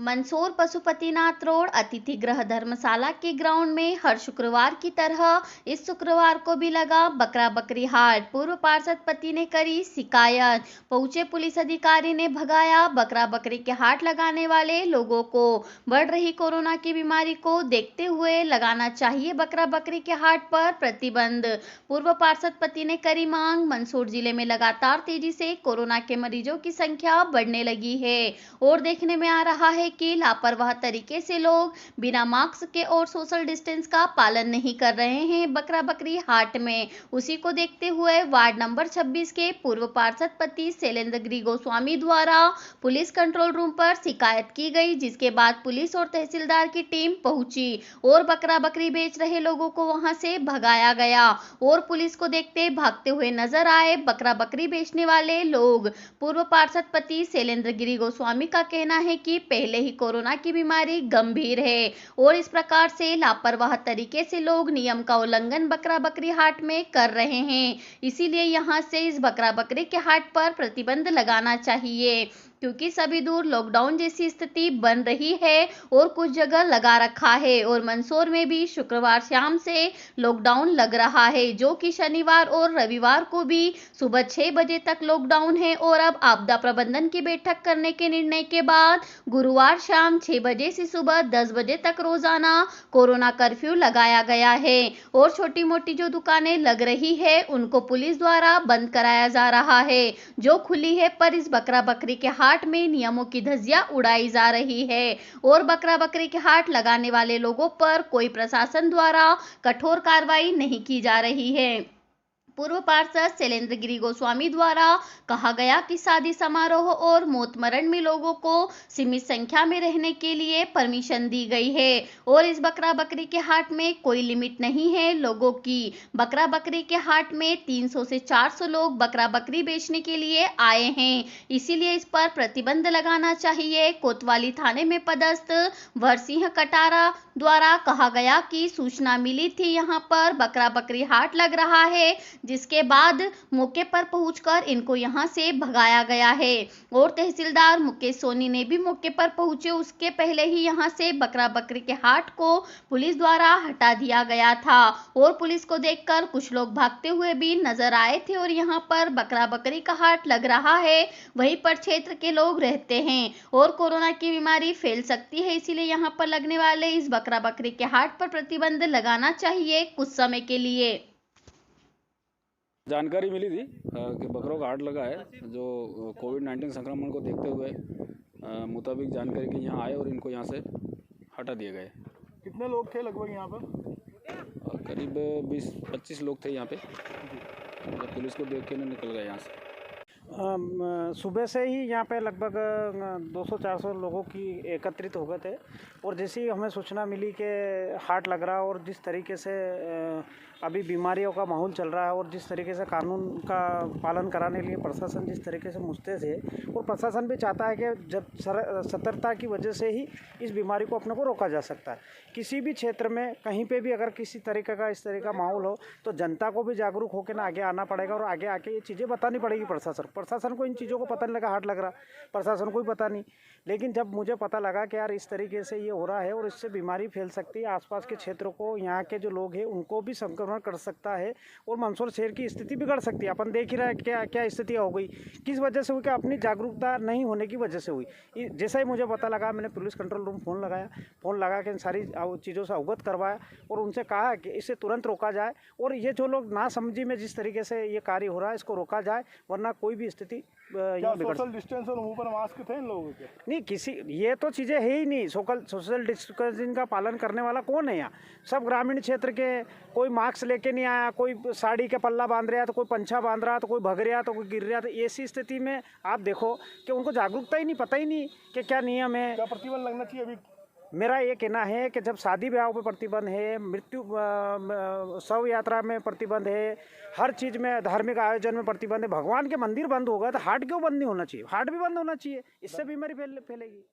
Mandsaur Pashupatinath road अतिथि गृह धर्मशाला के ग्राउंड में हर शुक्रवार की तरह इस शुक्रवार को भी लगा बकरा बकरी हाट। पूर्व पार्षद पति ने करी शिकायत, पहुंचे पुलिस अधिकारी ने भगाया बकरा बकरी के हाट लगाने वाले लोगों को। बढ़ रही कोरोना की बीमारी को देखते हुए लगाना चाहिए बकरा बकरी के हाट पर प्रतिबंध। पूर्व पार्षद पति ने करी मांग। मंदसौर जिले में लगातार तेजी से कोरोना के मरीजों की संख्या बढ़ने लगी है और देखने में आ रहा है कि लापरवाह तरीके से लोग बिना मास्क के और सोशल डिस्टेंस का पालन नहीं कर रहे हैं बकरा बकरी हाट में। उसी को देखते हुए वार्ड नंबर 26 के पूर्व पार्षद पति शैलेंद्र गिरी गोस्वामी द्वारा पुलिस कंट्रोल रूम पर शिकायत की गई, जिसके बाद पुलिस और तहसीलदार की टीम पहुंची और बकरा बकरी बेच रहे लोगों को वहां से भगाया गया और पुलिस को देखते भागते हुए नजर आए बकरा बकरी बेचने वाले लोग। पूर्व पार्षद पति शैलेंद्र गिरी गोस्वामी का कहना है कि पहले ही कोरोना की बीमारी गंभीर है और इस प्रकार से लापरवाह तरीके से लोग नियम का उल्लंघन बकरा बकरी हाट में कर रहे हैं। इसीलिए यहां से इस बकरा बकरी के हाट पर प्रतिबंध लगाना चाहिए, क्योंकि सभी दूर लॉकडाउन जैसी स्थिति बन रही है और कुछ जगह लगा रखा है और मंदसौर में भी शुक्रवार शाम से लॉकडाउन लग रहा है, जो कि शनिवार और रविवार को भी सुबह 6 बजे तक लॉकडाउन है। और अब आपदा प्रबंधन की बैठक करने के निर्णय के बाद गुरुवार शाम 6 बजे से सुबह 10 बजे तक रोजाना कोरोना कर्फ्यू लगाया गया है और छोटी मोटी जो दुकानें लग रही है उनको पुलिस द्वारा बंद कराया जा रहा है जो खुली है, पर इस बकरा बकरी के हाट में नियमों की धज्जियां उड़ाई जा रही है और बकरा बकरी के हाट लगाने वाले लोगों पर कोई प्रशासन द्वारा कठोर कार्रवाई नहीं की जा रही है। पूर्व पार्षद शैलेंद्र गिरी गोस्वामी द्वारा कहा गया कि शादी समारोह और मौत मरण में लोगों को सीमित संख्या में रहने के लिए परमिशन दी गई है और इस बकरा बकरी के हाट में कोई लिमिट नहीं है लोगों की। बकरा बकरी के हाट में 300 से 400 लोग बकरा बकरी बेचने के लिए आए हैं, इसीलिए इस पर प्रतिबंध लगाना चाहिए। कोतवाली थाने में पदस्थ वरसिंह कटारा द्वारा कहा गया कि सूचना मिली थी यहां पर बकरा बकरी हाट लग रहा है, जिसके बाद मौके पर पहुंचकर इनको यहां से भगाया गया है और तहसीलदार मुकेश सोनी ने भी मौके पर पहुंचे। उसके पहले ही यहां से बकरा बकरी के हाट को पुलिस द्वारा हटा दिया गया था और पुलिस को देखकर कुछ लोग भागते हुए भी नजर आए थे और यहां पर बकरा बकरी का हाट लग रहा है, वहीं पर क्षेत्र के लोग रहते हैं और कोरोना की बीमारी फैल सकती है, इसीलिए यहां पर लगने वाले इस बकरा बकरी के हाट पर प्रतिबंध लगाना चाहिए कुछ समय के लिए। जानकारी मिली थी कि बकरों का हाट लगा है, जो कोविड-19 संक्रमण को देखते हुए मुताबिक जानकारी कि यहाँ आए और इनको यहाँ से हटा दिए गए। कितने लोग थे लगभग यहाँ पर? करीब 20-25 लोग थे यहाँ पे। पुलिस को देख के ना निकल गए यहाँ से। सुबह से ही यहाँ पे लगभग 200-400 लोगों की एकत्रित हो गए थे और जैसे ही हमें सूचना मिली कि हाट लग रहा है और जिस तरीके से अभी बीमारियों का माहौल चल रहा है और जिस तरीके से कानून का पालन कराने के लिए प्रशासन जिस तरीके से मुस्तैद है और प्रशासन भी चाहता है कि जब सतर्कता की वजह से ही इस बीमारी को अपने को रोका जा सकता है। किसी भी क्षेत्र में कहीं पे भी अगर किसी तरीके का इस तरह का माहौल हो तो जनता को भी जागरूक होकर ना आगे आना पड़ेगा और आगे आके ये चीज़ें बतानी पड़ेगी। प्रशासन को इन चीज़ों को पता नहीं लगा हाट लग रहा, प्रशासन को भी पता नहीं, लेकिन जब मुझे पता लगा कि यार इस तरीके से ये हो रहा है और इससे बीमारी फैल सकती है, आसपास के क्षेत्रों को यहाँ के जो लोग हैं उनको भी संक्रमण कर सकता है और मंदसौर शहर की स्थिति बिगड़ सकती है। अपन देख ही रहे हैं क्या क्या स्थिति हो गई, किस वजह से हुई कि अपनी जागरूकता नहीं होने की वजह से हुई। जैसा ही मुझे पता लगा मैंने पुलिस कंट्रोल रूम फ़ोन लगा के इन सारी चीज़ों से अवगत करवाया और उनसे कहा कि इसे तुरंत रोका जाए और ये जो लोग नासमझी में जिस तरीके से ये कार्य हो रहा है इसको रोका जाए, वरना कोई भी स्थिति सोशल डिस्टेंस और मुंह पर मास्क थे इन लोगों के? नहीं, किसी ये तो चीज़ें है ही नहीं। सोशल डिस्टेंसिंग का पालन करने वाला कौन है यहाँ? सब ग्रामीण क्षेत्र के, कोई मास्क लेके नहीं आया, कोई साड़ी का पल्ला बांध रहा, तो कोई पंछा बांध रहा, तो कोई भग रहा, तो कोई गिर रहा। तो ऐसी स्थिति में आप देखो कि उनको जागरूकता ही नहीं, पता ही नहीं कि क्या नियम है। क्या प्रतिबंध लगना चाहिए? अभी मेरा ये कहना है कि जब शादी ब्याह पे प्रतिबंध है, मृत्यु शव यात्रा में प्रतिबंध है, हर चीज़ में धार्मिक आयोजन में प्रतिबंध है, भगवान के मंदिर बंद होगा तो हाट क्यों बंद नहीं होना चाहिए? हाट भी बंद होना चाहिए, इससे बीमारी फैलेगी।